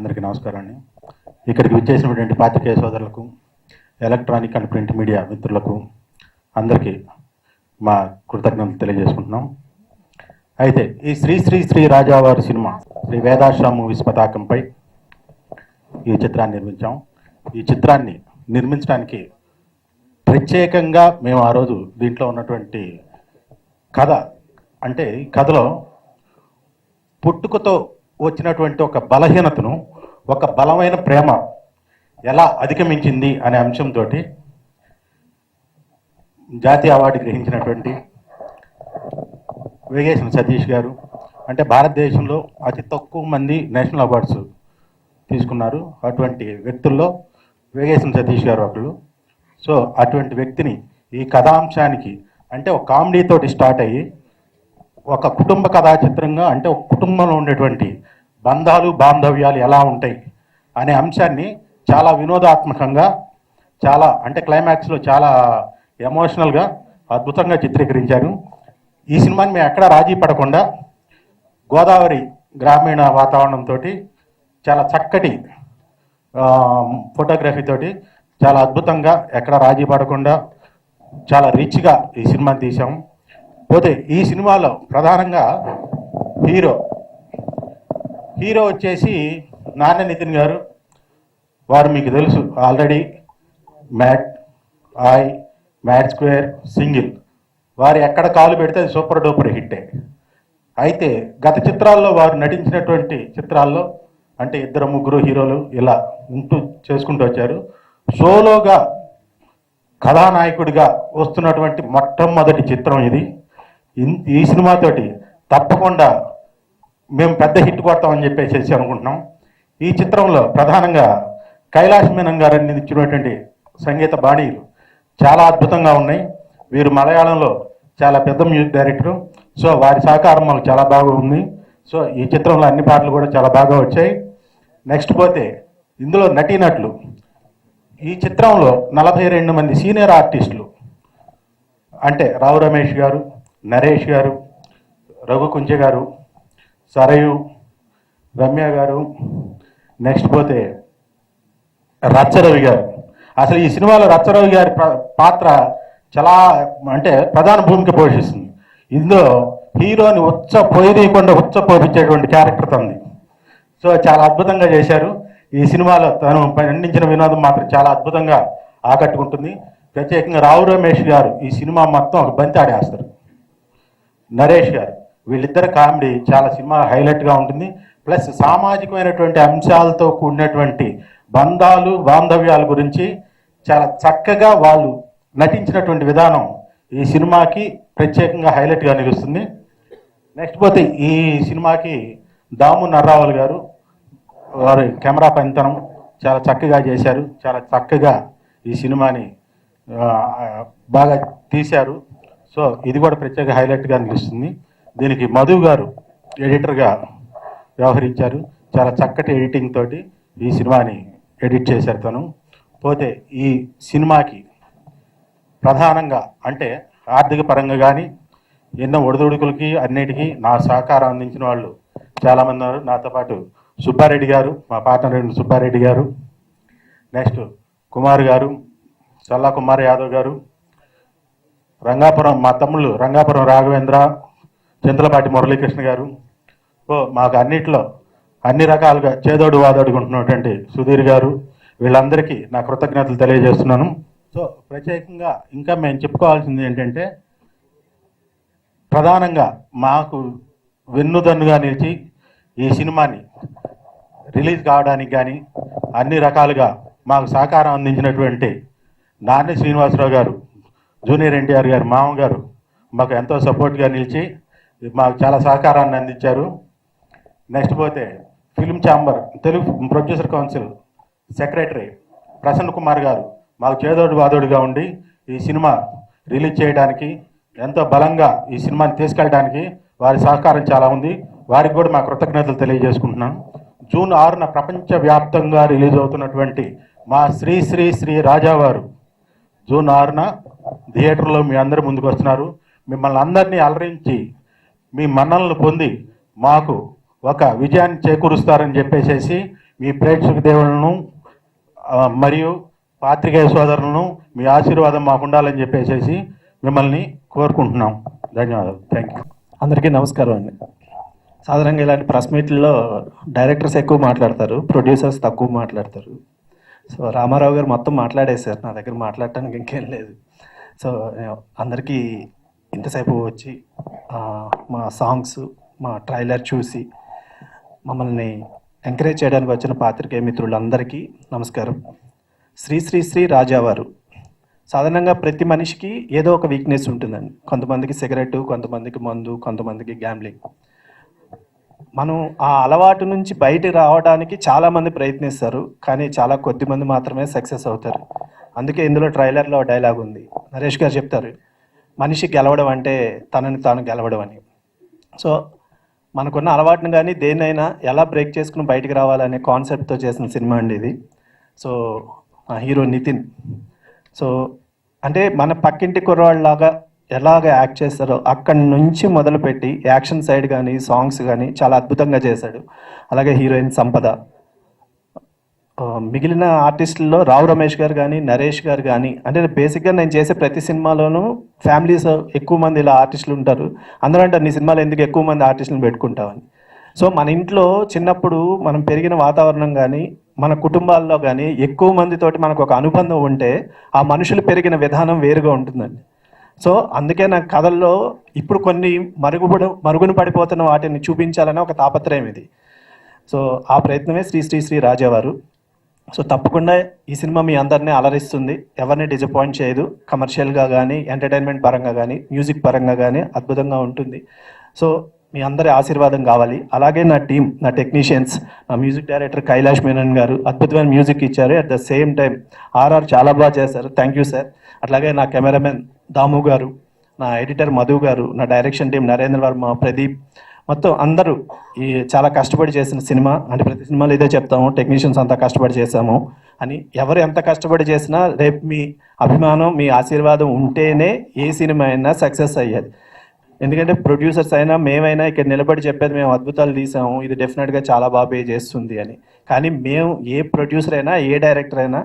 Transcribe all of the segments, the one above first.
అందరికీ నమస్కారం అండి. ఇక్కడికి విచ్చేసినటువంటి పాత్రికేయ సోదరులకు, ఎలక్ట్రానిక్ అండ్ ప్రింట్ మీడియా మిత్రులకు అందరికీ మా కృతజ్ఞతలు తెలియజేసుకుంటున్నాం. అయితే ఈ శ్రీ శ్రీ శ్రీ రాజావారి సినిమా శ్రీ వేదాశ్రమ మూవీస్ పతాకంపై ఈ చిత్రాన్ని నిర్మించాం. ఈ చిత్రాన్ని నిర్మించడానికి ప్రత్యేకంగా మేము ఆ రోజు దీంట్లో ఉన్నటువంటి కథ అంటే ఈ కథలో పుట్టుకతో వచ్చినటువంటి ఒక బలహీనతను ఒక బలమైన ప్రేమ ఎలా అధిగమించింది అనే అంశంతో జాతీయ అవార్డు గ్రహించినటువంటి వేగేశ్వర సతీష్ గారు, అంటే భారతదేశంలో అతి తక్కువ మంది నేషనల్ అవార్డ్స్ తీసుకున్నారు. అటువంటి వ్యక్తుల్లో వేగేశ్వర సతీష్ గారు ఒకళ్ళు. సో అటువంటి వ్యక్తిని ఈ కథాంశానికి అంటే ఒక కామెడీ తోటి స్టార్ట్ అయ్యి ఒక కుటుంబ కథా చిత్రంగా, అంటే ఒక కుటుంబంలో ఉండేటువంటి బంధాలు బాంధవ్యాలు ఎలా ఉంటాయి అనే అంశాన్ని చాలా వినోదాత్మకంగా, చాలా అంటే క్లైమాక్స్లో చాలా ఎమోషనల్గా అద్భుతంగా చిత్రీకరించారు. ఈ సినిమాని మేము ఎక్కడా రాజీ పడకుండా గోదావరి గ్రామీణ వాతావరణంతో చాలా చక్కటి ఫోటోగ్రఫీతోటి చాలా అద్భుతంగా ఎక్కడ రాజీ పడకుండా చాలా రిచ్గా ఈ సినిమాని తీసాం. పోతే ఈ సినిమాలో ప్రధానంగా హీరో వచ్చేసి నాన్న నితిన్ గారు. వారు మీకు తెలుసు ఆల్రెడీ మ్యాడ్ స్క్వేర్, సింగిల్, వారు ఎక్కడ కాలు పెడితే అది సూపర్ డూపర్ హిట్టే. అయితే గత చిత్రాల్లో వారు నటించినటువంటి చిత్రాల్లో అంటే ఇద్దరు ముగ్గురు హీరోలు ఇలా చేసుకుంటూ వచ్చారు. సోలోగా కథానాయకుడిగా వస్తున్నటువంటి మొట్టమొదటి చిత్రం ఇది. ఈ సినిమాతోటి తప్పకుండా మేము పెద్ద హిట్ కొడతామని చెప్పేసి అనుకుంటున్నాం. ఈ చిత్రంలో ప్రధానంగా కైలాష్ మీనన్ గారు అందించినటువంటి సంగీత బాణీలు చాలా అద్భుతంగా ఉన్నాయి. వీరు మలయాళంలో చాలా పెద్ద మ్యూజిక్ డైరెక్టరు. సో వారి సహకారం మాకు చాలా బాగా ఉంది. సో ఈ చిత్రంలో అన్ని పాటలు కూడా చాలా బాగా వచ్చాయి. నెక్స్ట్ పోతే ఇందులో నటీనటులు ఈ చిత్రంలో 42 మంది సీనియర్ ఆర్టిస్టులు అంటే రావు రమేష్ గారు, నరేష్ గారు, రఘు కుంచె గారు, సరయు, రమ్య గారు, నెక్స్ట్ పోతే రచ్చరవి గారు. అసలు ఈ సినిమాలో రచ్చరవి గారి పాత్ర చాలా అంటే ప్రధాన భూమిక పోషిస్తుంది. ఇందులో హీరోని పోయకుండా పోపించేటువంటి క్యారెక్టర్ తంది. సో చాలా అద్భుతంగా చేశారు. ఈ సినిమాలో తను పండించిన వినోదం మాత్రం చాలా అద్భుతంగా ఆకట్టుకుంటుంది. ప్రత్యేకంగా రావు రమేష్ గారు ఈ సినిమా మొత్తం ఒక బంతి ఆడేస్తారు. నరేష్ గారు, వీళ్ళిద్దరు కామెడీ చాలా సినిమా హైలైట్గా ఉంటుంది. ప్లస్ సామాజికమైనటువంటి అంశాలతో కూడినటువంటి బంధాలు బాంధవ్యాల గురించి చాలా చక్కగా వాళ్ళు నటించినటువంటి విధానం ఈ సినిమాకి ప్రత్యేకంగా హైలైట్గా నిలుస్తుంది. నెక్స్ట్ పోతే ఈ సినిమాకి దాము నర్రావల్ గారు వారి కెమెరా పనితనం చాలా చక్కగా చేశారు. చాలా చక్కగా ఈ సినిమాని బాగా తీశారు. సో ఇది కూడా ప్రత్యేక హైలైట్గా నిలుస్తుంది. దీనికి మధు గారు ఎడిటర్గా వ్యవహరించారు. చాలా చక్కటి ఎడిటింగ్ తోటి ఈ సినిమాని ఎడిట్ చేశారు తను. పోతే ఈ సినిమాకి ప్రధానంగా అంటే ఆర్థిక పరంగా కానీ ఎన్నో ఒడిదుడుకులకి అన్నిటికీ నా సహకారం అందించిన వాళ్ళు చాలామంది ఉన్నారు. నాతో పాటు సుబ్బారెడ్డి గారు, మా పార్ట్నర్ సుబ్బారెడ్డి గారు, నెక్స్ట్ కుమార్ గారు, చల్లా కుమార్ యాదవ్ గారు, రంగాపురం మా తమ్ముళ్ళు రంగాపురం రాఘవేంద్ర, చింతలపాటి మురళీకృష్ణ గారు. మాకు అన్నిట్లో అన్ని రకాలుగా చేదోడు వాదోడుకుంటున్నటువంటి సుధీర్ గారు, వీళ్ళందరికీ నా కృతజ్ఞతలు తెలియజేస్తున్నాను. సో ప్రత్యేకంగా ఇంకా మేము చెప్పుకోవాల్సింది ఏంటంటే ప్రధానంగా మాకు వెన్నుదన్నుగా నిలిచి ఈ సినిమాని రిలీజ్ కావడానికి కానీ అన్ని రకాలుగా మాకు సహకారం అందించినటువంటి నాని శ్రీనివాసరావు గారు, జూనియర్ ఎన్టీఆర్ గారు మామగారు మాకు ఎంతో సపోర్ట్గా నిలిచి మాకు చాలా సహకారాన్ని అందించారు. నెక్స్ట్ పోతే film chamber Telugu producer council secretary Prasanna Kumar గారు మాకు చేదోడు వాదోడుగా ఉండి ఈ సినిమా రిలీజ్ చేయడానికి ఎంతో బలంగా ఈ సినిమాని తీసుకెళ్ళడానికి వారి సహకారం చాలా ఉంది. వారికి కూడా మా కృతజ్ఞతలు తెలియజేసుకుంటున్నాను. జూన్ 6న ప్రపంచవ్యాప్తంగా రిలీజ్ అవుతున్నటువంటి మా శ్రీ శ్రీ శ్రీ రాజావారు జూన్ 6న థియేటర్లో మీ అందరి ముందుకు వస్తున్నారు. మిమ్మల్ని అందరినీ అలరించి మీ మన్నలను పొంది మాకు ఒక విజయాన్ని చేకూరుస్తారని చెప్పేసి మీ ప్రేక్షక దేవులను మరియు పాత్రికేయ సోదరులను మీ ఆశీర్వాదం మాకు ఉండాలని చెప్పేసి మిమ్మల్ని కోరుకుంటున్నాం. ధన్యవాదాలు. Thank you. అందరికీ నమస్కారం అండి. సాధారణంగా ఇలాంటి ప్రెస్ మీట్లలో డైరెక్టర్స్ ఎక్కువ మాట్లాడతారు, ప్రొడ్యూసర్స్ తక్కువ మాట్లాడతారు. సో రామారావు గారు మొత్తం మాట్లాడేశారు, నా దగ్గర మాట్లాడటానికి ఇంకేం లేదు. సో అందరికీ ఇంతసేపు వచ్చి మా సాంగ్స్, మా ట్రైలర్ చూసి మమ్మల్ని ఎంకరేజ్ చేయడానికి వచ్చిన పాత్రికేయ మిత్రులందరికీ నమస్కారం. శ్రీ శ్రీ శ్రీ రాజావారు. సాధారణంగా ప్రతి మనిషికి ఏదో ఒక వీక్నెస్ ఉంటుందండి. కొంతమందికి సిగరెట్, కొంతమందికి మందు, కొంతమందికి గ్యాంబ్లింగ్. మనం ఆ అలవాటు నుంచి బయట రావడానికి చాలామంది ప్రయత్నిస్తారు, కానీ చాలా కొద్ది మంది మాత్రమే సక్సెస్ అవుతారు. అందుకే ఇందులో ట్రైలర్లో డైలాగ్ ఉంది, నరేష్ గారు చెప్తారు, మనిషి గెలవడం అంటే తనని తాను గెలవడం అని. సో మనకున్న అలవాటును కానీ దేన్నైనా ఎలా బ్రేక్ చేసుకుని బయటికి రావాలనే కాన్సెప్ట్తో చేసిన సినిమా అండి ఇది. So hero Nitin. సో అంటే మన పక్కింటి కుర్రవాళ్ళలాగా ఎలాగ యాక్ట్ చేస్తారో అక్కడి నుంచి మొదలుపెట్టి యాక్షన్ సైడ్ కానీ సాంగ్స్ కానీ చాలా అద్భుతంగా చేశాడు. అలాగే హీరోయిన్ సంపద. మిగిలిన ఆర్టిస్టుల్లో రావు రమేష్ గారు కానీ, నరేష్ గారు కానీ, అంటే బేసిక్గా నేను చేసే ప్రతి సినిమాలోనూ ఫ్యామిలీస్ ఎక్కువ మంది ఇలా ఆర్టిస్టులు ఉంటారు. అందరూ అంటారు నీ సినిమాలో ఎందుకు ఎక్కువ మంది ఆర్టిస్టులను పెట్టుకుంటామని. సో మన ఇంట్లో చిన్నప్పుడు మనం పెరిగిన వాతావరణం కానీ, మన కుటుంబాల్లో కానీ ఎక్కువ మందితోటి మనకు ఒక అనుబంధం ఉంటే ఆ మనుషులు పెరిగిన విధానం వేరుగా ఉంటుందండి. సో అందుకే నా కథల్లో ఇప్పుడు కొన్ని మరుగున పడిపోతున్న వాటిని చూపించాలని ఒక తాపత్రయం ఇది. సో ఆ ప్రయత్నమే శ్రీ శ్రీ శ్రీ రాజావారు. సో తప్పకుండా ఈ సినిమా మీ అందరినీ అలరిస్తుంది, ఎవరిని డిసప్పాయింట్ చేయదు. కమర్షియల్గా కానీ, ఎంటర్టైన్మెంట్ పరంగా కానీ, మ్యూజిక్ పరంగా కానీ అద్భుతంగా ఉంటుంది. సో మీ అందరి ఆశీర్వాదం కావాలి. అలాగే నా టీం, నా టెక్నీషియన్స్, నా మ్యూజిక్ డైరెక్టర్ కైలాష్ మేనన్ గారు అద్భుతమైన మ్యూజిక్ ఇచ్చారు. At the same time RR చాలా బాగా చేశారు, థ్యాంక్ యూ సార్. అట్లాగే నా కెమెరామెన్ దాము గారు, నా ఎడిటర్ మధు గారు, నా డైరెక్షన్ టీం నరేంద్ర వర్మ, ప్రదీప్, మొత్తం అందరూ ఈ చాలా కష్టపడి చేసిన సినిమా. అంటే ప్రతి సినిమాలో ఇదే చెప్తాము, టెక్నీషియన్స్ అంతా కష్టపడి చేశాము అని. ఎవరు ఎంత కష్టపడి చేసినా రేపు మీ అభిమానం, మీ ఆశీర్వాదం ఉంటేనే ఏ సినిమా అయినా సక్సెస్ అయ్యేది. ఎందుకంటే ప్రొడ్యూసర్స్ అయినా మేమైనా ఇక్కడ నిలబడి చెప్పేది మేము అద్భుతాలు తీసాము, ఇది డెఫినెట్గా చాలా బాగా పే చేస్తుంది అని. కానీ మేము ఏ ప్రొడ్యూసర్ అయినా, ఏ డైరెక్టర్ అయినా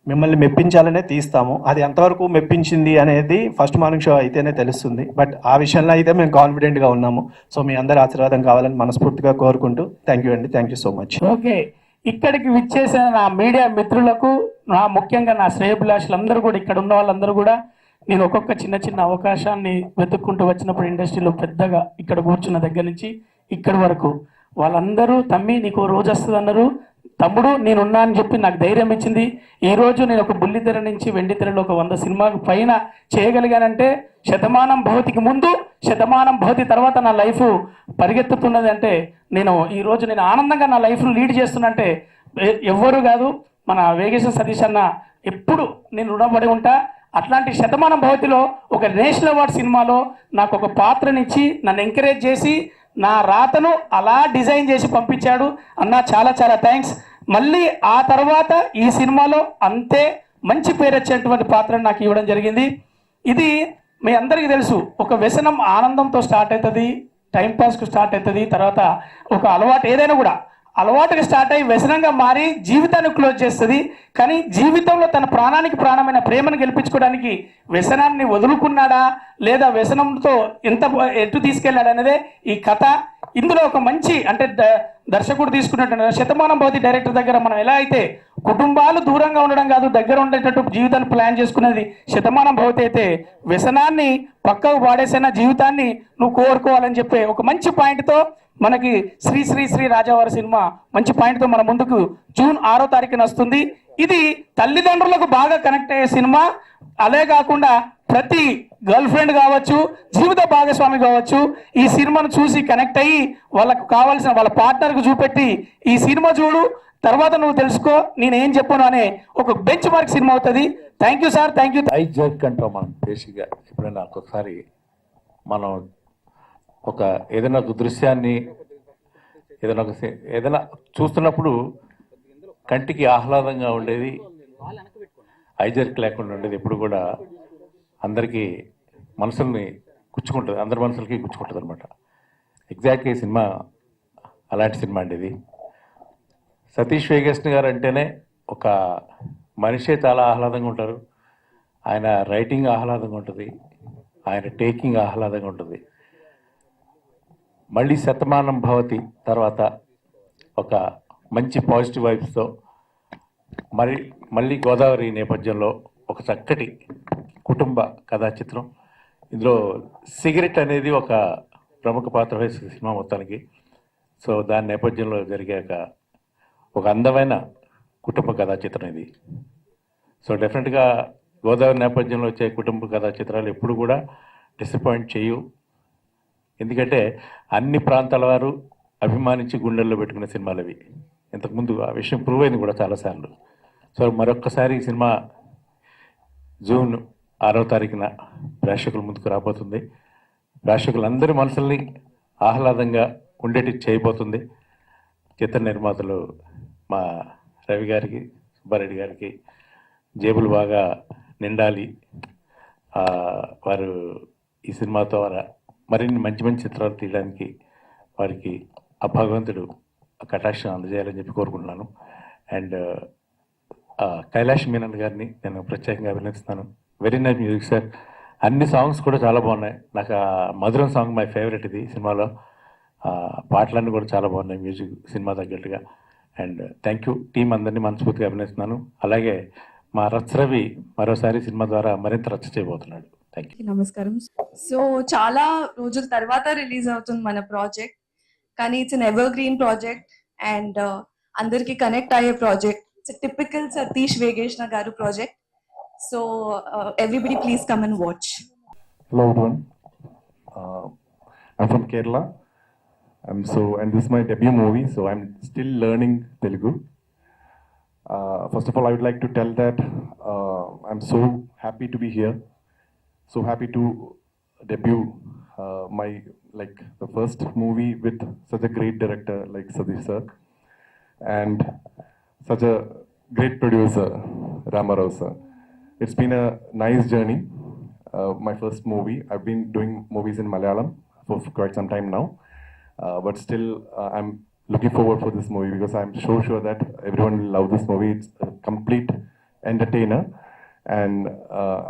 మిమ్మల్ని మెప్పించాలనే తీస్తాము. అది ఎంతవరకు మెప్పించింది అనేది ఫస్ట్ మార్నింగ్ షో అయితేనే తెలుస్తుంది. బట్ ఆ విషయంలో అయితే మేము కాన్ఫిడెంట్గా ఉన్నాము. సో మీ అందరి ఆశీర్వాదం కావాలని మనస్ఫూర్తిగా కోరుకుంటూ థ్యాంక్ యూ అండి. Thank you so much. Okay, ఇక్కడికి విచ్చేసిన నా మీడియా మిత్రులకు, నా ముఖ్యంగా నా శ్రేయభిలాషులందరూ కూడా, ఇక్కడ ఉన్న వాళ్ళందరూ కూడా, నేను ఒక్కొక్క చిన్న చిన్న అవకాశాన్ని వెతుక్కుంటూ వచ్చినప్పుడు ఇండస్ట్రీలో పెద్దగా ఇక్కడ కూర్చున్న దగ్గర నుంచి ఇక్కడి వరకు వాళ్ళందరూ తమ్మి నీకు రోజు వస్తుంది అన్నారు, తమ్ముడు నేనున్నా అని చెప్పి నాకు ధైర్యం ఇచ్చింది. ఈరోజు నేను ఒక బుల్లితెర నుంచి వెండితెరలో ఒక 100 సినిమాకు పైన చేయగలిగానంటే శతమానం భవతికి ముందు, శతమానం భవతి తర్వాత నా లైఫ్ పరిగెత్తుతున్నది అంటే ఈరోజు నేను ఆనందంగా నా లైఫ్ను లీడ్ చేస్తున్నంటే ఎవ్వరు కాదు, మన వేగేశ్వర సతీష్ అన్న ఎప్పుడు నేను రుణపడి ఉంటా. అట్లాంటి శతమానం భవతిలో ఒక నేషనల్ అవార్డ్ సినిమాలో నాకు ఒక పాత్రనిచ్చి నన్ను ఎంకరేజ్ చేసి నా రాతను అలా డిజైన్ చేసి పంపించాడు అన్న, చాలా చాలా థ్యాంక్స్. మళ్ళీ ఆ తర్వాత ఈ సినిమాలో అంతే మంచి పేరు వచ్చేటువంటి పాత్రను నాకు ఇవ్వడం జరిగింది. ఇది మీ అందరికీ తెలుసు, ఒక వ్యసనం ఆనందంతో స్టార్ట్ అవుతుంది, టైంపాస్కు స్టార్ట్ అవుతుంది, తర్వాత ఒక అలవాటు ఏదైనా కూడా అలవాటుగా స్టార్ట్ అయ్యి వ్యసనంగా మారి జీవితాన్ని క్లోజ్ చేస్తుంది. కానీ జీవితంలో తన ప్రాణానికి ప్రాణమైన ప్రేమను గెలిపించుకోవడానికి వ్యసనాన్ని వదులుకున్నాడా లేదా వ్యసనంతో ఎటు తీసుకెళ్ళాడు అనేదే ఈ కథ. ఇందులో ఒక మంచి అంటే దర్శకుడు తీసుకున్నట్టు శతమానం భవతి డైరెక్టర్ దగ్గర మనం ఎలా అయితే కుటుంబాలు దూరంగా ఉండడం కాదు, దగ్గర ఉండేటట్టు జీవితాన్ని ప్లాన్ చేసుకునేది శతమానం భవతి అయితే, వ్యసనాన్ని పక్కకు పాడేసైనా జీవితాన్ని నువ్వు కోరుకోవాలని చెప్పే ఒక మంచి పాయింట్తో మనకి శ్రీ శ్రీ శ్రీ రాజావారి సినిమా మంచి పాయింట్తో మన ముందుకు జూన్ 6వ తారీఖున వస్తుంది. ఇది తల్లిదండ్రులకు బాగా కనెక్ట్ అయ్యే సినిమా. అదే కాకుండా ప్రతి గర్ల్ ఫ్రెండ్ కావచ్చు, జీవిత భాగస్వామి కావచ్చు, ఈ సినిమాను చూసి కనెక్ట్ అయ్యి వాళ్ళకు కావాల్సిన వాళ్ళ పార్ట్నర్కు చూపెట్టి ఈ సినిమా చూడు, తర్వాత నువ్వు తెలుసుకో నేనేం చెప్పను అనే ఒక బెంచ్ మార్క్ సినిమా అవుతుంది. Thank you sir, thank you. I jerk అంటాం మనం బేసిక్గా. ఎప్పుడైనా ఒక్కొక్కసారి మనం ఒక ఏదైనా ఒక దృశ్యాన్ని ఏదైనా చూస్తున్నప్పుడు కంటికి ఆహ్లాదంగా ఉండేది, ఐజర్క్ లేకుండా ఉండేది ఎప్పుడు కూడా అందరికీ మనసుల్ని గుచ్చుకుంటుంది, అందరి మనసులకి గుచ్చుకుంటుంది అనమాట. ఎగ్జాక్ట్గా ఈ సినిమా అలాంటి సినిమా అండి. ఇది సతీష్ వేగేశ్న గారు అంటేనే ఒక మనిషే చాలా ఆహ్లాదంగా ఉంటారు. ఆయన రైటింగ్ ఆహ్లాదంగా ఉంటుంది, ఆయన టేకింగ్ ఆహ్లాదంగా ఉంటుంది. మళ్ళీ శతమానం భవతి తర్వాత ఒక మంచి పాజిటివ్ వైబ్స్తో మళ్ళీ గోదావరి నేపథ్యంలో ఒక చక్కటి కుటుంబ కథా చిత్రం. ఇందులో సిగరెట్ అనేది ఒక ప్రముఖ పాత్ర వహిస్తుంది సినిమా మొత్తానికి. సో దాని నేపథ్యంలో జరిగాక ఒక అందమైన కుటుంబ కథా చిత్రం ఇది. సో డెఫినెట్గా గోదావరి నేపథ్యంలో వచ్చే కుటుంబ కథా చిత్రాలు ఎప్పుడు కూడా డిసప్పాయింట్ చేయవు. ఎందుకంటే అన్ని ప్రాంతాల వారు అభిమానించి గుండెల్లో పెట్టుకునే సినిమాలు అవి. ఇంతకుముందు ఆ విషయం ప్రూవ్ అయింది కూడా చాలాసార్లు. సో మరొక్కసారి ఈ సినిమా జూన్ 6వ తారీఖున ప్రేక్షకుల ముందుకు రాబోతుంది. ప్రేక్షకులందరి మనసుల్ని ఆహ్లాదంగా ఉండేటి చేయబోతుంది. చిత్ర నిర్మాతలు మా రవి గారికి, సుబ్బారెడ్డి గారికి జేబులు బాగా నిండాలి. వారు ఈ సినిమాతో మరిన్ని మంచి మంచి చిత్రాలు తీయడానికి వారికి ఆ భగవంతుడు కటాక్షం అందజేయాలని చెప్పి కోరుకుంటున్నాను. అండ్ కైలాష్ మీనన్ గారిని నేను ప్రత్యేకంగా అభినందిస్తున్నాను. Very nice music sir. అన్ని సాంగ్స్ కూడా చాలా బాగున్నాయి. నాకు ఆ మధురం సాంగ్ మై ఫేవరెట్ ఇది సినిమాలో. పాటలన్నీ కూడా చాలా బాగున్నాయి మ్యూజిక్ సినిమా తగ్గట్టుగా. అండ్ థ్యాంక్ యూ టీం అందరినీ మనస్ఫూర్తిగా అభినందిస్తున్నాను. అలాగే మా రవి మరోసారి సినిమా ద్వారా మరింత రచ్చ చేయబోతున్నాడు. Thank you. నమస్కారం. సో చాలా రోజుల తర్వాత రిలీజ్ అవుతుంది మన ప్రాజెక్ట్, కానీ it's an evergreen project and అందరికి కనెక్ట్ అయ్యే project. It's typical Satish Vegesna గారు project. So everybody please come and watch. Hello everyone. I'm from Kerala. And this is my debut movie, so I'm still learning Telugu. First of all, I would like to tell that I'm so happy to be here, so happy to debut the first movie with such a great director like Satish sir, and such a great producer Ramarao sir. It's been a nice journey. My first movie. I've been doing movies in Malayalam for quite some time now, but still I'm looking forward for this movie because I'm so sure that everyone will love this movie. It's a complete entertainer, and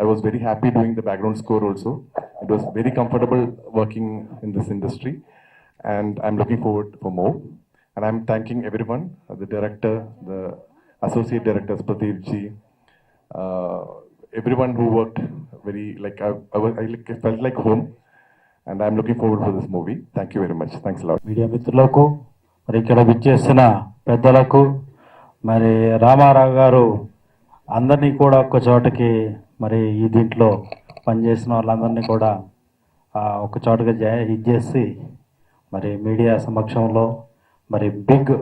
I was very happy doing the background score also. It was very comfortable working in this industry, and I'm looking forward for more. And I'm thanking everyone, the director, the associate directors, Pradeep ji, everyone who worked very, I felt like home, and I'm looking forward for this movie. Thank you very much. Thanks a lot. Media మిత్రులకు, మరి ఇక్కడ విచ్చేసిన పెద్దలకు, మరి రామారావు గారు అందరినీ కూడా ఒక్క చోటకి, మరి ఈ దీంట్లో పనిచేసిన వాళ్ళందరినీ కూడా ఒక చోటగా ఇచ్చేసి మరి మీడియా సమక్షంలో మరి బిగ్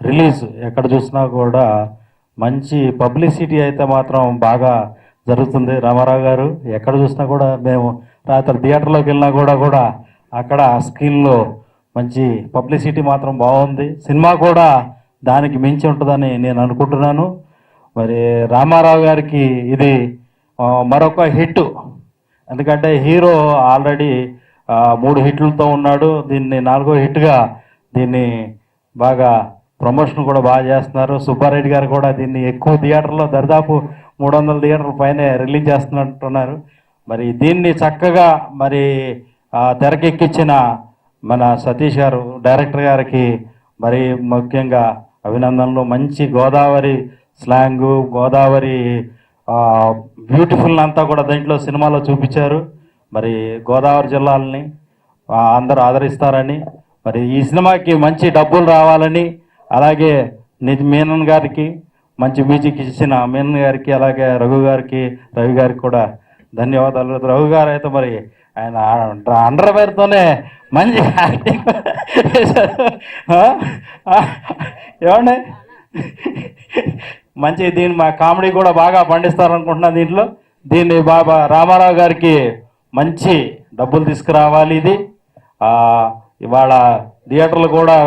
రిలీజ్ ఎక్కడ చూసినా కూడా మంచి పబ్లిసిటీ అయితే మాత్రం బాగా జరుగుతుంది. రామారావు గారు ఎక్కడ చూసినా కూడా, మేము రాత్రి థియేటర్లోకి వెళ్ళినా కూడా అక్కడ స్క్రీన్లో మంచి పబ్లిసిటీ మాత్రం బాగుంది. సినిమా కూడా దానికి మించి ఉంటుందని నేను అనుకుంటున్నాను. మరి రామారావు గారికి ఇది మరొక హిట్. ఎందుకంటే హీరో ఆల్రెడీ 3 హిట్లతో ఉన్నాడు. దీన్ని 4వ హిట్గా దీన్ని బాగా ప్రమోషన్ కూడా బాగా చేస్తున్నారు. సుబ్బారెడ్డి గారు కూడా దీన్ని ఎక్కువ థియేటర్లో దాదాపు 300 థియేటర్ల పైనే రిలీజ్ చేస్తున్నట్టున్నారు. మరి దీన్ని చక్కగా మరి తెరకెక్కించిన మన సతీష్ గారు డైరెక్టర్ గారికి మరి ముఖ్యంగా అభినందనలు. మంచి గోదావరి స్లాంగు, గోదావరి బ్యూటిఫుల్ అంతా కూడా దీంట్లో సినిమాలో చూపించారు. మరి గోదావరి జిల్లాలని అందరూ ఆదరిస్తారని, మరి ఈ సినిమాకి మంచి డబ్బులు రావాలని, అలాగే మీనన్ గారికి మంచి మ్యూజిక్ ఇచ్చిన మీనన్ గారికి, అలాగే రవి గారికి కూడా ధన్యవాదాలు. రఘు గారు అయితే మరి ఆయన అండర్వేర్తోనే మంచి యాక్టింగ్ ఏమండి, మంచి దీన్ని మా కామెడీ కూడా బాగా పండిస్తారనుకుంటున్నాను. దీన్ని బాబా రామారావు గారికి మంచి డబ్బులు తీసుకురావాలి. ఇది ఇవాళ థియేటర్లు కూడా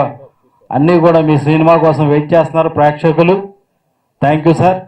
అన్నీ కూడా మీ సినిమా కోసం వెయిట్ చేస్తున్నారు ప్రేక్షకులు. Thank you sir.